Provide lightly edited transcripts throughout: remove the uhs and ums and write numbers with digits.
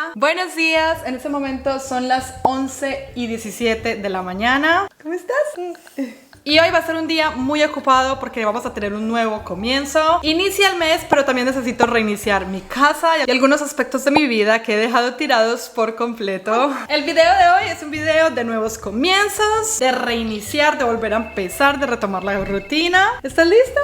Hola, buenos días. En este momento son las 11:17 de la mañana. ¿Cómo estás? Y hoy va a ser un día muy ocupado porque vamos a tener un nuevo comienzo. Inicia el mes, pero también necesito reiniciar mi casa y algunos aspectos de mi vida que he dejado tirados por completo. El video de hoy es un video de nuevos comienzos, de reiniciar, de volver a empezar, de retomar la rutina. ¿Estás listo?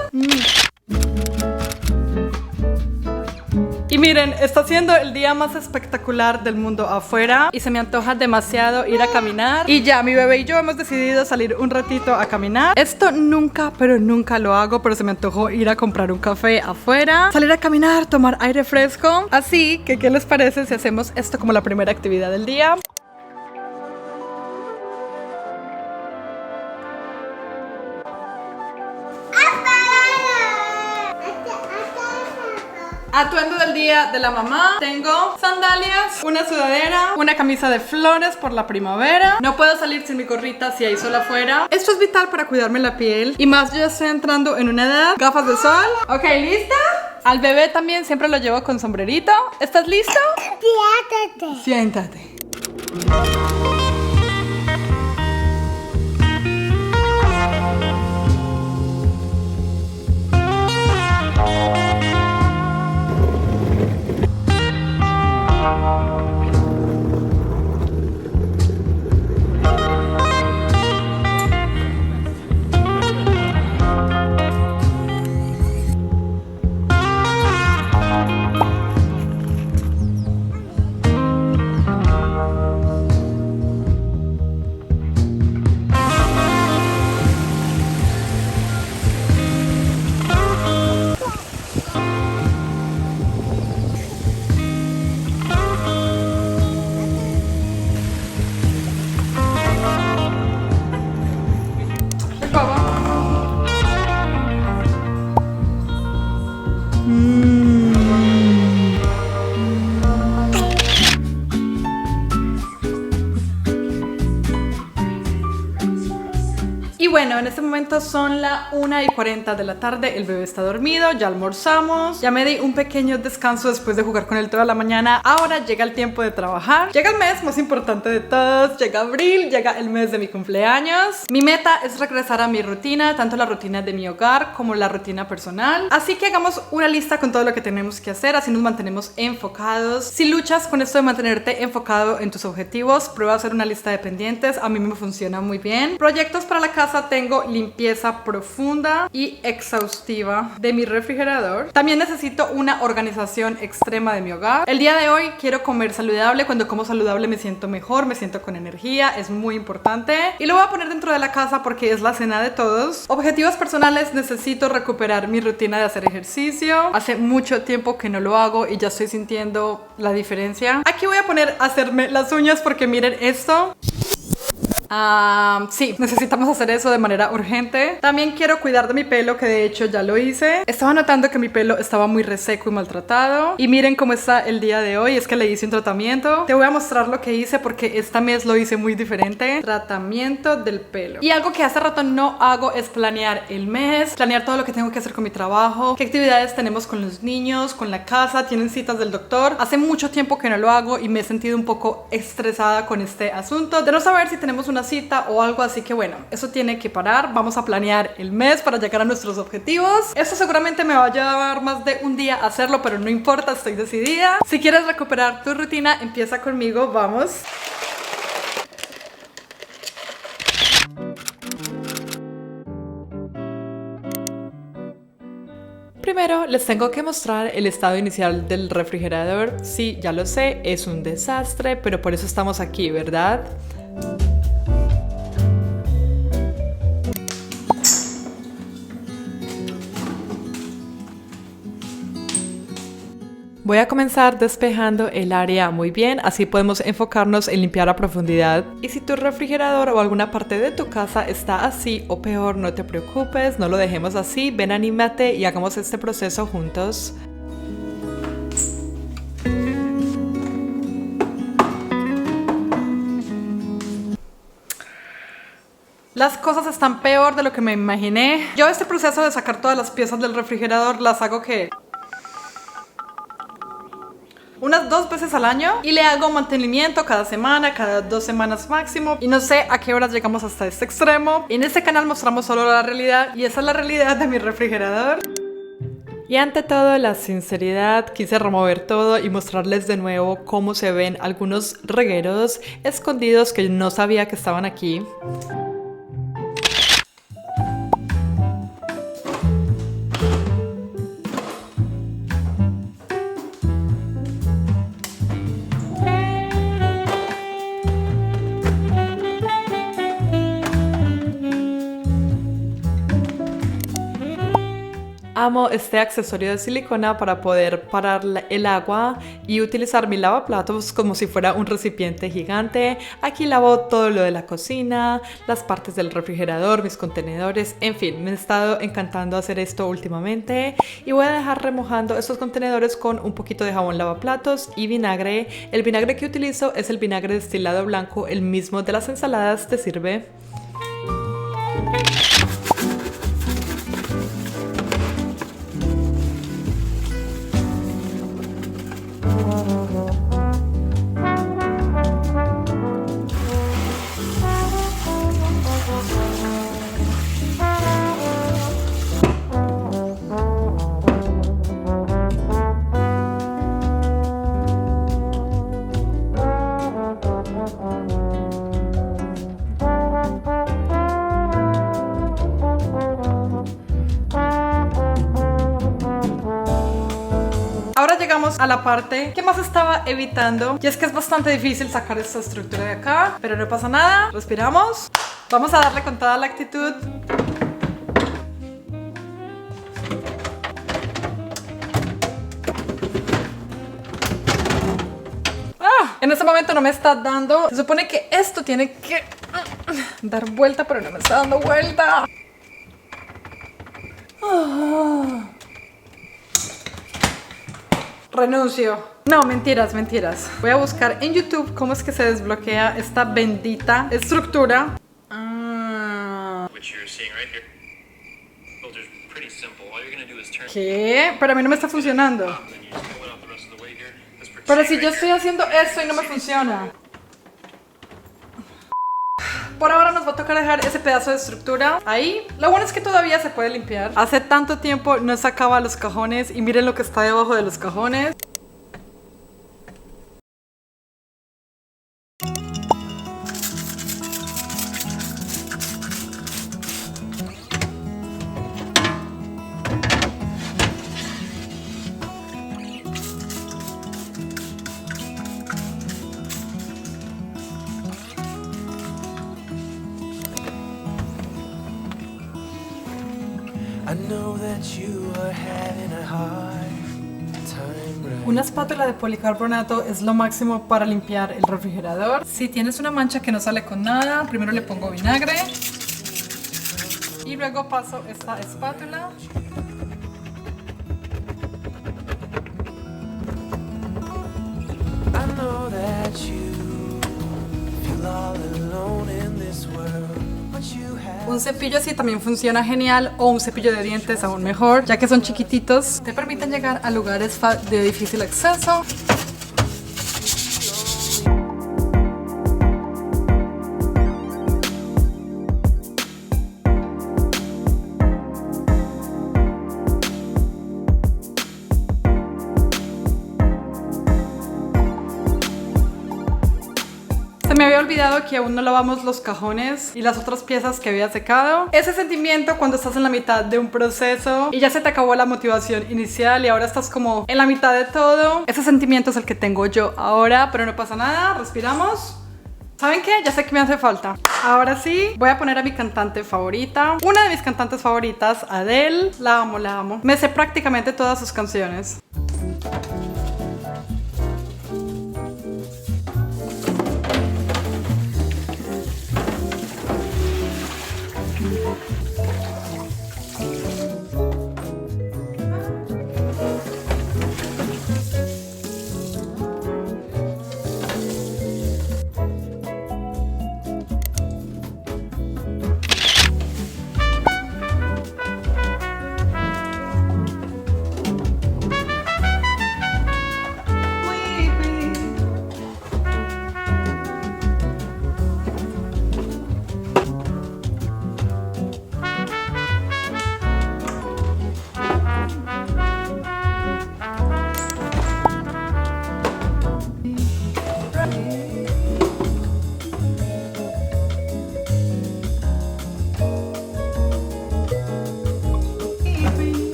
Y miren, está siendo el día más espectacular del mundo afuera y se me antoja demasiado ir a caminar. Y ya, mi bebé y yo hemos decidido salir un ratito a caminar. Esto nunca, pero nunca lo hago, pero se me antojó ir a comprar un café afuera, salir a caminar, tomar aire fresco. Así que, ¿qué les parece si hacemos esto como la primera actividad del día? Atuendo del día de la mamá. Tengo sandalias, una sudadera, una camisa de flores por la primavera. No puedo salir sin mi gorrita si hay sol afuera. Esto es vital para cuidarme la piel. Y más, yo ya estoy entrando en una edad. Gafas de sol. Ok, ¿lista? Al bebé también siempre lo llevo con sombrerito. ¿Estás listo? Siéntate. Siéntate. Y bueno, en este momento son las 1:40 de la tarde, el bebé está dormido, ya almorzamos, ya me di un pequeño descanso después de jugar con él toda la mañana. Ahora llega el tiempo de trabajar, llega el mes más importante de todos, llega abril, llega el mes de mi cumpleaños. Mi meta es regresar a mi rutina, tanto la rutina de mi hogar como la rutina personal. Así que hagamos una lista con todo lo que tenemos que hacer, así nos mantenemos enfocados. Si luchas con esto de mantenerte enfocado en tus objetivos, prueba a hacer una lista de pendientes, a mí me funciona muy bien. Proyectos para la casa: tengo limpieza profunda y exhaustiva de mi refrigerador. También necesito una organización extrema de mi hogar. El día de hoy quiero comer saludable. Cuando como saludable me siento mejor, me siento con energía, es muy importante. Y lo voy a poner dentro de la casa porque es la cena de todos. Objetivos personales: necesito recuperar mi rutina de hacer ejercicio. Hace mucho tiempo que no lo hago y ya estoy sintiendo la diferencia. Aquí voy a poner a hacerme las uñas porque miren esto. Sí, necesitamos hacer eso de manera urgente. También quiero cuidar de mi pelo, que de hecho ya lo hice. Estaba notando que mi pelo estaba muy reseco y maltratado. Y miren cómo está el día de hoy. Es que le hice un tratamiento. Te voy a mostrar lo que hice porque esta mes lo hice muy diferente. Tratamiento del pelo. Y algo que hace rato no hago es planear el mes, planear todo lo que tengo que hacer con mi trabajo, qué actividades tenemos con los niños, con la casa, tienen citas del doctor. Hace mucho tiempo que no lo hago y me he sentido un poco estresada con este asunto de no saber si tenemos una cita o algo, así que bueno, eso tiene que parar. Vamos a planear el mes para llegar a nuestros objetivos. Esto seguramente me va a llevar más de un día hacerlo, pero no importa, estoy decidida. Si quieres recuperar tu rutina, empieza conmigo, vamos. Primero les tengo que mostrar el estado inicial del refrigerador. Sí, ya lo sé, es un desastre, pero por eso estamos aquí, ¿verdad? Voy a comenzar despejando el área muy bien, así podemos enfocarnos en limpiar a profundidad. Y si tu refrigerador o alguna parte de tu casa está así o peor, no te preocupes, no lo dejemos así, ven, anímate y hagamos este proceso juntos. Las cosas están peor de lo que me imaginé. Yo este proceso de sacar todas las piezas del refrigerador las hago que unas 2 veces al año y le hago mantenimiento cada semana, cada 2 semanas máximo. Y no sé a qué horas llegamos hasta este extremo. En este canal mostramos solo la realidad y esa es la realidad de mi refrigerador. Y ante todo, la sinceridad, quise remover todo y mostrarles de nuevo cómo se ven algunos regueros escondidos que no sabía que estaban aquí. Amo este accesorio de silicona para poder parar el agua y utilizar mi lavaplatos como si fuera un recipiente gigante. Aquí lavo todo lo de la cocina, las partes del refrigerador, mis contenedores, en fin, me he estado encantando hacer esto últimamente. Y voy a dejar remojando estos contenedores con un poquito de jabón lavaplatos y vinagre. El vinagre que utilizo es el vinagre destilado blanco, el mismo de las ensaladas, te sirve. Ahora llegamos a la parte que más estaba evitando y es que es bastante difícil sacar esta estructura de acá, pero no pasa nada, respiramos, vamos a darle con toda la actitud. En este momento no me está dando, se supone que esto tiene que dar vuelta, pero no me está dando vuelta. Renuncio. No, mentiras. Voy a buscar en YouTube cómo es que se desbloquea esta bendita estructura. ¿Qué? Pero a mí no me está funcionando. Pero si yo estoy haciendo esto y no me funciona. Por ahora nos va a tocar dejar ese pedazo de estructura ahí. Lo bueno es que todavía se puede limpiar. Hace tanto tiempo no sacaba los cajones y miren lo que está debajo de los cajones. Una espátula de policarbonato es lo máximo para limpiar el refrigerador. Si tienes una mancha que no sale con nada, primero le pongo vinagre y luego paso esta espátula. Un cepillo así también funciona genial, o un cepillo de dientes aún mejor, ya que son chiquititos, te permiten llegar a lugares de difícil acceso. Me había olvidado que aún no lavamos los cajones y las otras piezas que había secado. Ese sentimiento cuando estás en la mitad de un proceso y ya se te acabó la motivación inicial y ahora estás como en la mitad de todo. Ese sentimiento es el que tengo yo ahora, pero no pasa nada, respiramos. ¿Saben qué? Ya sé que me hace falta. Ahora sí, voy a poner a mi cantante favorita. Una de mis cantantes favoritas, Adele. La amo, la amo. Me sé prácticamente todas sus canciones.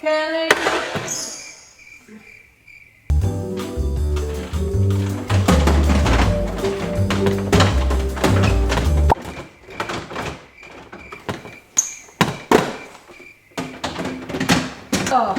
Kenny. Oh.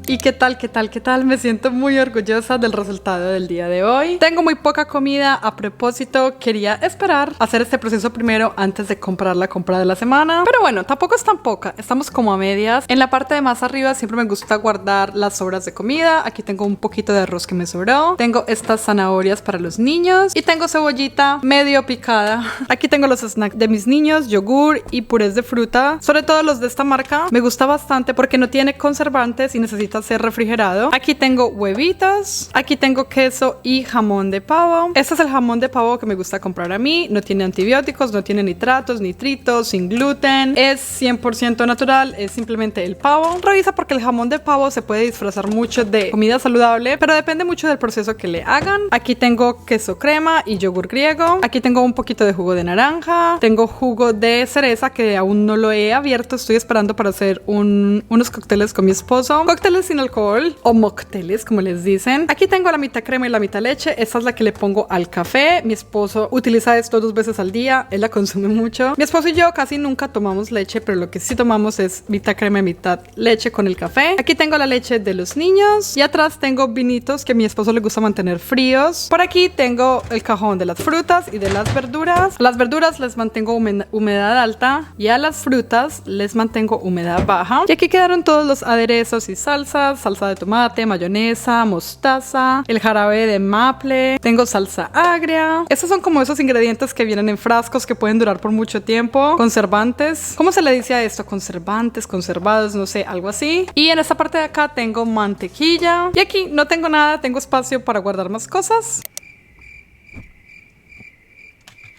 ¿Y qué tal, qué tal, qué tal? Me siento muy orgullosa del resultado del día de hoy. Tengo muy poca comida. A propósito, quería esperar a hacer este proceso primero antes de comprar la compra de la semana. Pero bueno, tampoco es tan poca. Estamos como a medias. En la parte de más arriba siempre me gusta guardar las sobras de comida. Aquí tengo un poquito de arroz que me sobró. Tengo estas zanahorias para los niños. Y tengo cebollita medio picada. Aquí tengo los snacks de mis niños, yogur y purés de fruta. Sobre todo los de esta marca. Me gusta bastante porque no tiene conservantes y necesita ser refrigerado. Aquí tengo huevitos, aquí tengo queso y jamón de pavo. Este es el jamón de pavo que me gusta comprar a mí. No tiene antibióticos, no tiene nitratos, nitritos, sin gluten. Es 100% natural, es simplemente el pavo. Revisa porque el jamón de pavo se puede disfrazar mucho de comida saludable, pero depende mucho del proceso que le hagan. Aquí tengo queso crema y yogur griego. Aquí tengo un poquito de jugo de naranja. Tengo jugo de cereza que aún no lo he abierto. Estoy esperando para hacer unos cócteles con mi esposo. Cócteles sin alcohol o mocteles como les dicen. Aquí tengo la mitad crema y la mitad leche. Esta es la que le pongo al café. Mi esposo utiliza esto 2 veces al día. Él la consume mucho. Mi esposo y yo casi nunca tomamos leche, pero lo que sí tomamos es mitad crema y mitad leche con el café. Aquí tengo la leche de los niños y atrás tengo vinitos que a mi esposo le gusta mantener fríos. Por aquí tengo el cajón de las frutas y de las verduras. A las verduras les mantengo humedad alta y a las frutas les mantengo humedad baja. Y aquí quedaron todos los aderezos y salsa de tomate, mayonesa, mostaza, el jarabe de maple, tengo salsa agria. Estos son como esos ingredientes que vienen en frascos que pueden durar por mucho tiempo. Conservantes. ¿Cómo se le dice a esto? Conservantes, conservados, no sé, algo así. Y en esta parte de acá tengo mantequilla. Y aquí no tengo nada, tengo espacio para guardar más cosas.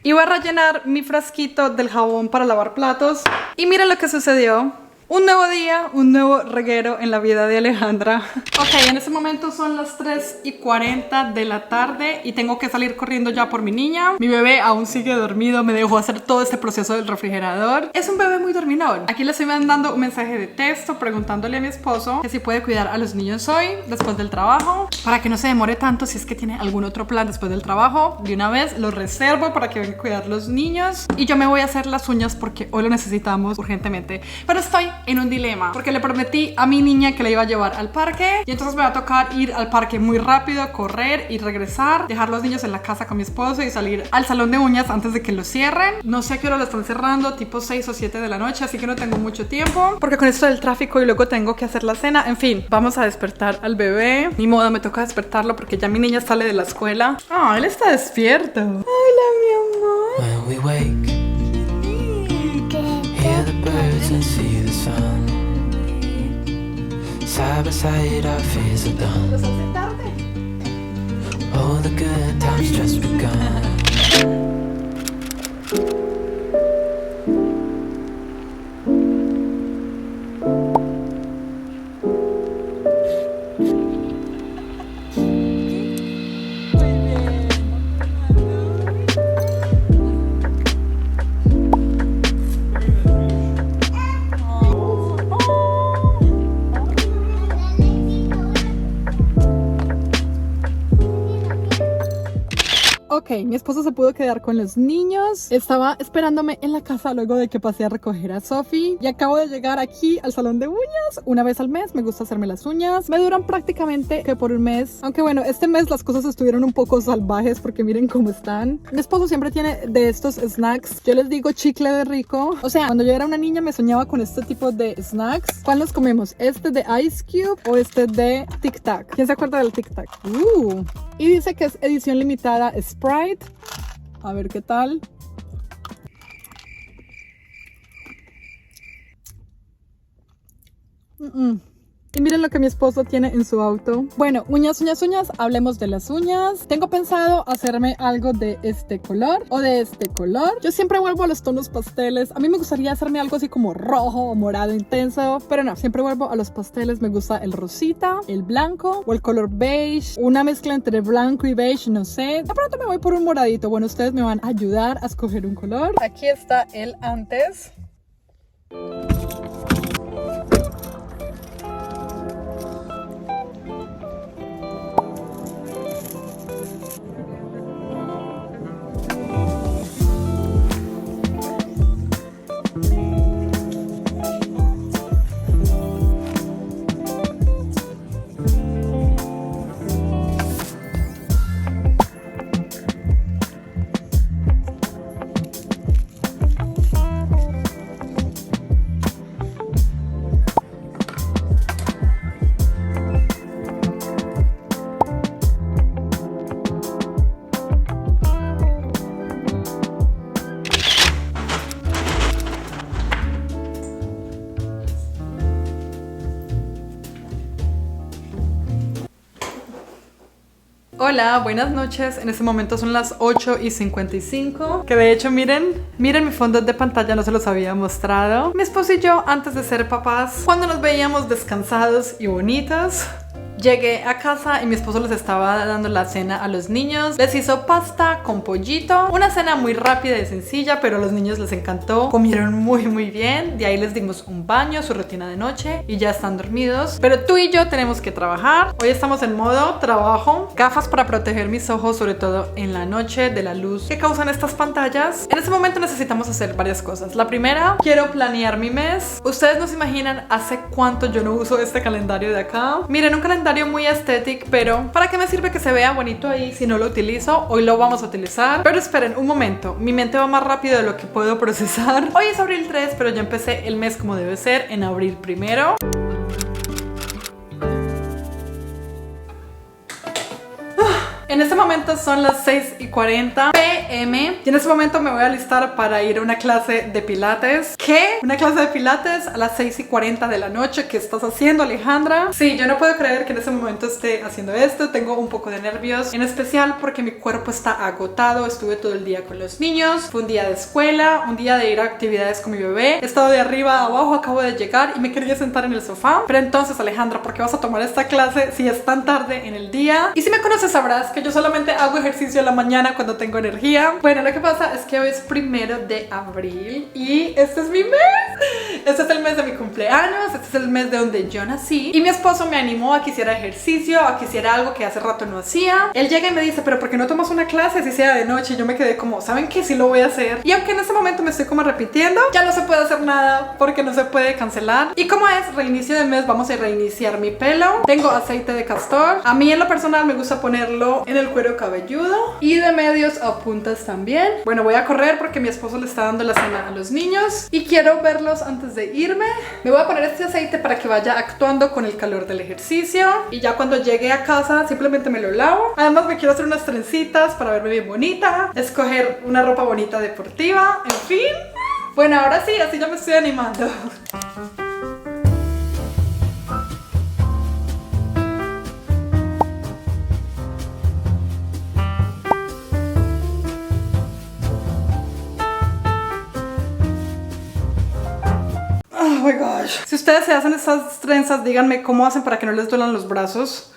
Y voy a rellenar mi frasquito del jabón para lavar platos. Y miren lo que sucedió. Un nuevo día, un nuevo reguero en la vida de Alejandra. Ok, en este momento son las 3:40 de la tarde y tengo que salir corriendo ya por mi niña. Mi bebé aún sigue dormido, me dejó hacer todo este proceso del refrigerador. Es un bebé muy dormilón. Aquí le estoy mandando un mensaje de texto preguntándole a mi esposo que si puede cuidar a los niños hoy, después del trabajo, para que no se demore tanto. Si es que tiene algún otro plan después del trabajo, de una vez lo reservo para que venga a cuidar los niños. Y yo me voy a hacer las uñas porque hoy lo necesitamos urgentemente. Pero estoy en un dilema porque le prometí a mi niña que la iba a llevar al parque y entonces me va a tocar ir al parque muy rápido, correr y regresar, dejar los niños en la casa con mi esposo y salir al salón de uñas antes de que lo cierren. No sé a qué hora lo están cerrando, tipo 6 o 7 de la noche, así que no tengo mucho tiempo porque con esto del tráfico y luego tengo que hacer la cena. En fin, vamos a despertar al bebé. Ni modo, me toca despertarlo porque ya mi niña sale de la escuela. Ah, él está despierto. Hola, mi amor. When we wake, hear the birds and see the sun. Side by side our fears are done. All the good times just begun. Ok, mi esposo se pudo quedar con los niños. Estaba esperándome en la casa luego de que pasé a recoger a Sophie. Y acabo de llegar aquí al salón de uñas. Una vez al mes me gusta hacerme las uñas. Me duran prácticamente que por un mes. Aunque bueno, este mes las cosas estuvieron un poco salvajes porque miren cómo están. Mi esposo siempre tiene de estos snacks. Yo les digo chicle de rico. O sea, cuando yo era una niña me soñaba con este tipo de snacks. ¿Cuál nos comemos? ¿Este de Ice Cube o este de Tic Tac? ¿Quién se acuerda del Tic Tac? Y dice que es edición limitada Sprite. A ver qué tal. Y miren lo que mi esposo tiene en su auto. Bueno, uñas, hablemos de las uñas. Tengo pensado hacerme algo de este color o de este color. Yo siempre vuelvo a los tonos pasteles. A mí me gustaría hacerme algo así como rojo o morado intenso, pero no, siempre vuelvo a los pasteles. Me gusta el rosita, el blanco o el color beige. Una mezcla entre blanco y beige, no sé. De pronto me voy por un moradito. Bueno, ustedes me van a ayudar a escoger un color. Aquí está el antes. Hola, buenas noches. En este momento son las 8:55. Que de hecho, miren mi fondo de pantalla, no se los había mostrado. Mi esposo y yo, antes de ser papás, cuando nos veíamos descansados y bonitos, llegué a casa y mi esposo les estaba dando la cena a los niños. Les hizo pasta con pollito. Una cena muy rápida y sencilla, pero a los niños les encantó. Comieron muy bien. De ahí les dimos un baño, su rutina de noche, y ya están dormidos. Pero tú y yo tenemos que trabajar. Hoy estamos en modo trabajo. Gafas para proteger mis ojos, sobre todo en la noche, de la luz que causan estas pantallas. En este momento necesitamos hacer varias cosas. La primera, quiero planear mi mes. Ustedes no se imaginan hace cuánto yo no uso este calendario de acá. Miren, un calendario muy estético, pero ¿para qué me sirve que se vea bonito ahí si no lo utilizo? Hoy lo vamos a utilizar. Pero esperen un momento, mi mente va más rápido de lo que puedo procesar. Hoy es abril 3, pero ya empecé el mes como debe ser, en abril 1. En este momento son las 6:40 p.m. y en este momento me voy a alistar para ir a una clase de pilates. ¿Qué? ¿Una clase de pilates a las 6:40 de la noche? ¿Qué estás haciendo, Alejandra? Sí, yo no puedo creer que en este momento esté haciendo esto. Tengo un poco de nervios, en especial porque mi cuerpo está agotado. Estuve todo el día con los niños. Fue un día de escuela, un día de ir a actividades con mi bebé. He estado de arriba a abajo, acabo de llegar y me quería sentar en el sofá. Pero entonces, Alejandra, ¿por qué vas a tomar esta clase si es tan tarde en el día? Y si me conoces sabrás que yo solamente hago ejercicio en la mañana cuando tengo energía. Bueno, lo que pasa es que hoy es 1 de abril y este es mi mes. Este es el mes de mi cumpleaños, este es el mes de donde yo nací. Y mi esposo me animó a que hiciera ejercicio, a que hiciera algo que hace rato no hacía. Él llega y me dice, pero ¿por qué no tomas una clase si sea de noche? Y yo me quedé como, ¿saben qué? Sí lo voy a hacer. Y aunque en este momento me estoy como repitiendo, ya no se puede hacer nada porque no se puede cancelar. Y como es reinicio de mes, vamos a reiniciar mi pelo. Tengo aceite de castor. A mí en lo personal me gusta ponerlo en el cuero cabelludo y de medios a puntas también. Bueno, voy a correr porque mi esposo le está dando la cena a los niños y quiero verlos antes de irme. Me voy a poner este aceite para que vaya actuando con el calor del ejercicio y ya cuando llegue a casa simplemente me lo lavo. Además me quiero hacer unas trencitas para verme bien bonita, escoger una ropa bonita deportiva, en fin. Bueno, ahora sí, así ya me estoy animando. Oh my gosh. Si ustedes se hacen estas trenzas, díganme cómo hacen para que no les duelan los brazos.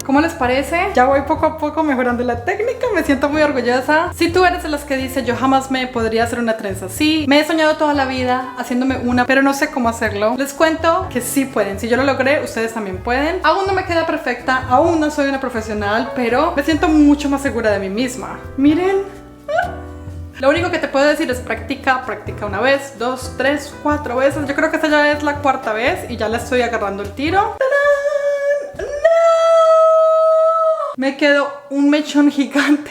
¿Cómo les parece? Ya voy poco a poco mejorando la técnica, me siento muy orgullosa. Si tú eres de las que dice yo jamás me podría hacer una trenza así, me he soñado toda la vida haciéndome una, pero no sé cómo hacerlo, les cuento que sí pueden. Si yo lo logré, ustedes también pueden. Aún no me queda perfecta, aún no soy una profesional, pero me siento mucho más segura de mí misma. Miren. Lo único que te puedo decir es practica una vez, 2, 3, 4 veces. Yo creo que esta ya es la 4ª vez y ya le estoy agarrando el tiro. ¡Tarán! ¡No! Me quedó un mechón gigante.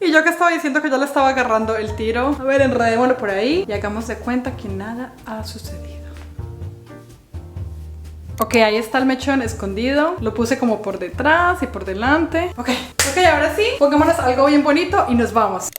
Y yo que estaba diciendo que ya le estaba agarrando el tiro. A ver, enredémoslo por ahí y hagamos de cuenta que nada ha sucedido. Ok, ahí está el mechón escondido. Lo puse como por detrás y por delante. Ok, ahora sí, pongámonos algo bien bonito y nos vamos.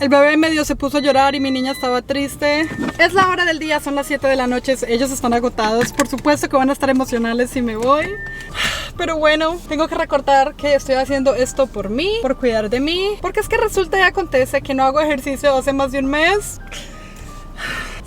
El bebé medio se puso a llorar y mi niña estaba triste. Es la hora del día, son las 7 de la noche. Ellos están agotados. Por supuesto que van a estar emocionales si me voy. Pero bueno, tengo que recordar que estoy haciendo esto por mí, por cuidar de mí. Porque es que resulta y acontece que no hago ejercicio hace más de un mes.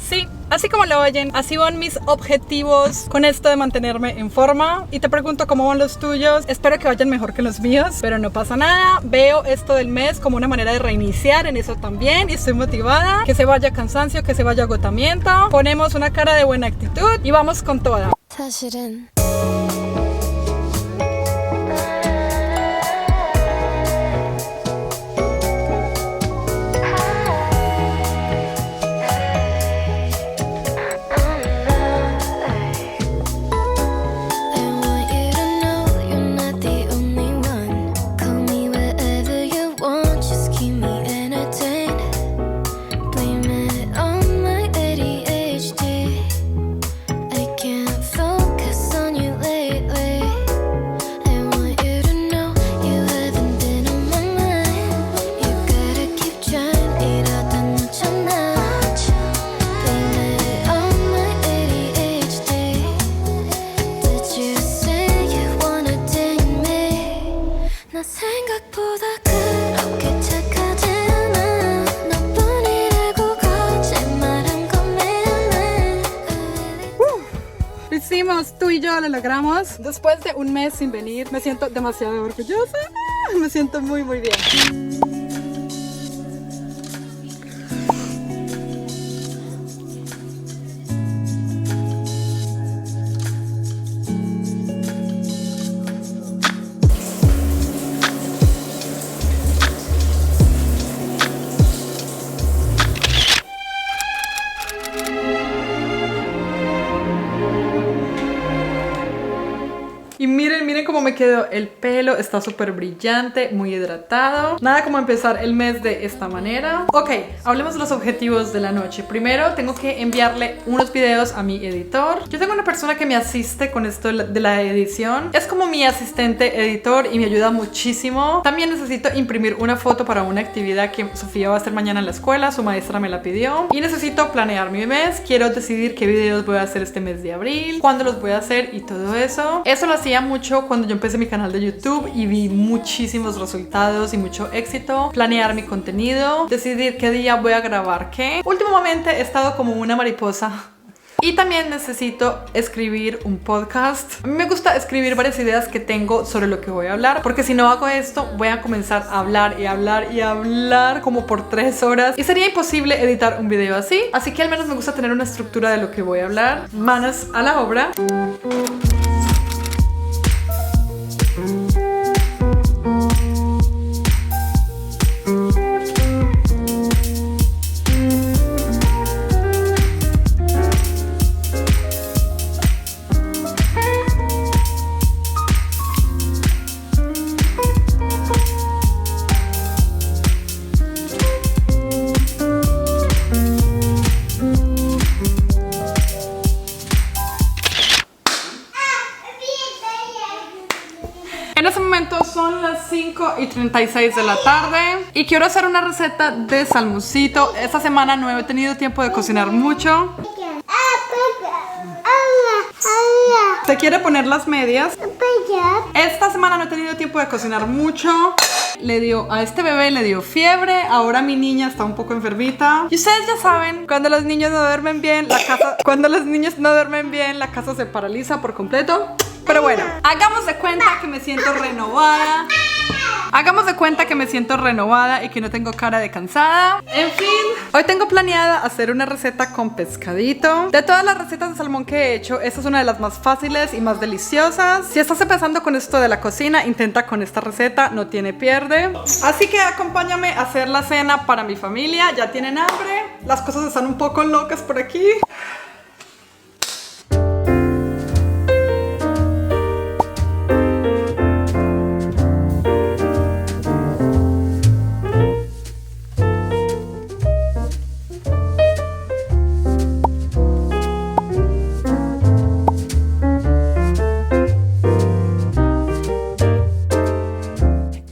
Sí, así como lo oyen, así van mis objetivos con esto de mantenerme en forma. Y te pregunto cómo van los tuyos. Espero que vayan mejor que los míos, pero no pasa nada. Veo esto del mes como una manera de reiniciar en eso también. Y estoy motivada. Que se vaya cansancio, que se vaya agotamiento. Ponemos una cara de buena actitud y vamos con toda. 사실은 tú y yo lo logramos. Después de un mes sin venir, me siento demasiado orgullosa. Me siento muy bien. Y miren cómo me quedó el pelo, está súper brillante, muy hidratado. Nada como empezar el mes de esta manera. Ok, hablemos de los objetivos de la noche. Primero tengo que enviarle unos videos a mi editor. Yo tengo una persona que me asiste con esto de la edición. Es como mi asistente editor y me ayuda muchísimo. También necesito imprimir una foto para una actividad que Sofía va a hacer mañana en la escuela. Su maestra me la pidió. Y necesito planear mi mes. Quiero decidir qué videos voy a hacer este mes de abril, cuándo los voy a hacer y todo eso. Eso lo hacía mucho cuando yo empecé mi canal de YouTube y vi muchísimos resultados y mucho éxito. Planear mi contenido, decidir qué día voy a grabar qué. Últimamente he estado como una mariposa. Y también necesito escribir un podcast. A mí me gusta escribir varias ideas que tengo sobre lo que voy a hablar, porque si no hago esto voy a comenzar a hablar y hablar y hablar como por 3 horas y sería imposible editar un video así. Así que al menos me gusta tener una estructura de lo que voy a hablar. Manos a la obra. En este momento son las 5:36 de la tarde y quiero hacer una receta de salmoncito. Esta semana no he tenido tiempo de cocinar mucho. ¿Se quiere poner las medias? Esta semana no he tenido tiempo de cocinar mucho. A este bebé le dio fiebre. Ahora mi niña está un poco enfermita. Y ustedes ya saben, cuando los niños no duermen bien, la casa se paraliza por completo. Pero bueno, hagamos de cuenta que me siento renovada. Hagamos de cuenta que me siento renovada y que no tengo cara de cansada. En fin, hoy tengo planeada hacer una receta con pescadito. De todas las recetas de salmón que he hecho, esta es una de las más fáciles y más deliciosas. Si estás empezando con esto de la cocina, intenta con esta receta, no tiene pierde. Así que acompáñame a hacer la cena para mi familia. Ya tienen hambre, las cosas están un poco locas por aquí.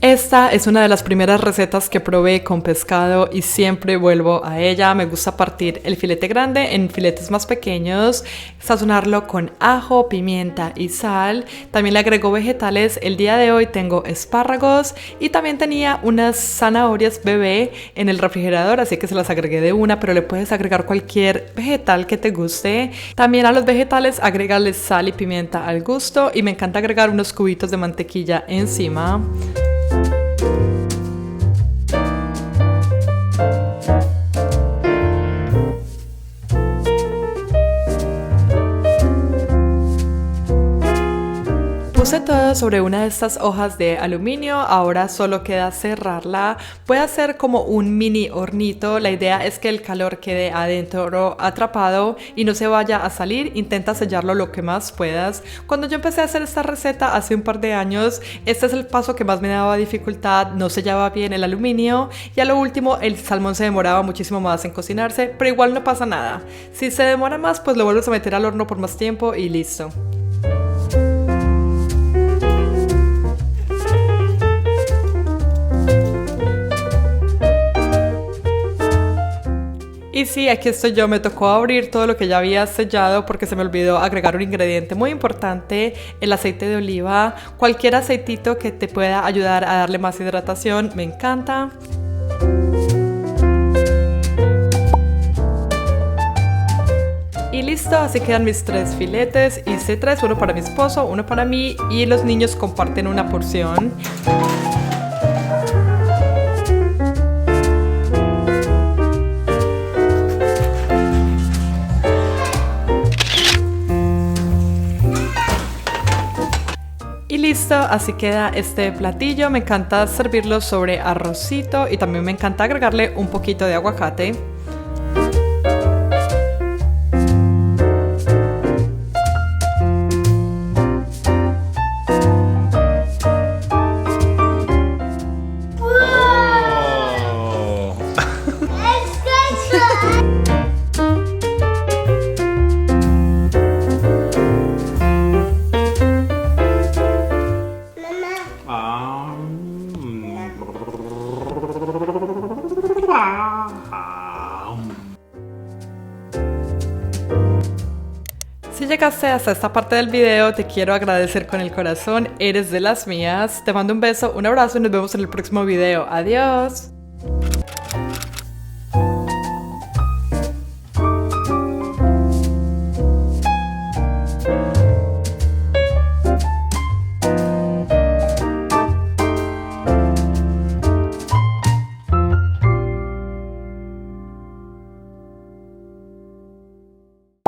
Esta es una de las primeras recetas que probé con pescado y siempre vuelvo a ella. Me gusta partir el filete grande en filetes más pequeños, sazonarlo con ajo, pimienta y sal. También le agrego vegetales. El día de hoy tengo espárragos y también tenía unas zanahorias bebé en el refrigerador, así que se las agregué de una, pero le puedes agregar cualquier vegetal que te guste. También a los vegetales agrégales sal y pimienta al gusto y me encanta agregar unos cubitos de mantequilla encima. Puse todo sobre una de estas hojas de aluminio, ahora solo queda cerrarla. Puede hacer como un mini hornito. La idea es que el calor quede adentro atrapado y no se vaya a salir. Intenta sellarlo lo que más puedas. Cuando yo empecé a hacer esta receta hace un par de años, este es el paso que más me daba dificultad. No sellaba bien el aluminio y a lo último el salmón se demoraba muchísimo más en cocinarse, pero igual no pasa nada. Si se demora más, pues lo vuelves a meter al horno por más tiempo y listo. Y sí, aquí estoy yo, me tocó abrir todo lo que ya había sellado porque se me olvidó agregar un ingrediente muy importante, el aceite de oliva. Cualquier aceitito que te pueda ayudar a darle más hidratación, me encanta. Y listo, así quedan mis 3 filetes. Hice 3, uno para mi esposo, uno para mí y los niños comparten una porción. Y listo, así queda este platillo. Me encanta servirlo sobre arrocito y también me encanta agregarle un poquito de aguacate. Si llegaste hasta esta parte del video, te quiero agradecer con el corazón, eres de las mías. Te mando un beso, un abrazo y nos vemos en el próximo video. Adiós.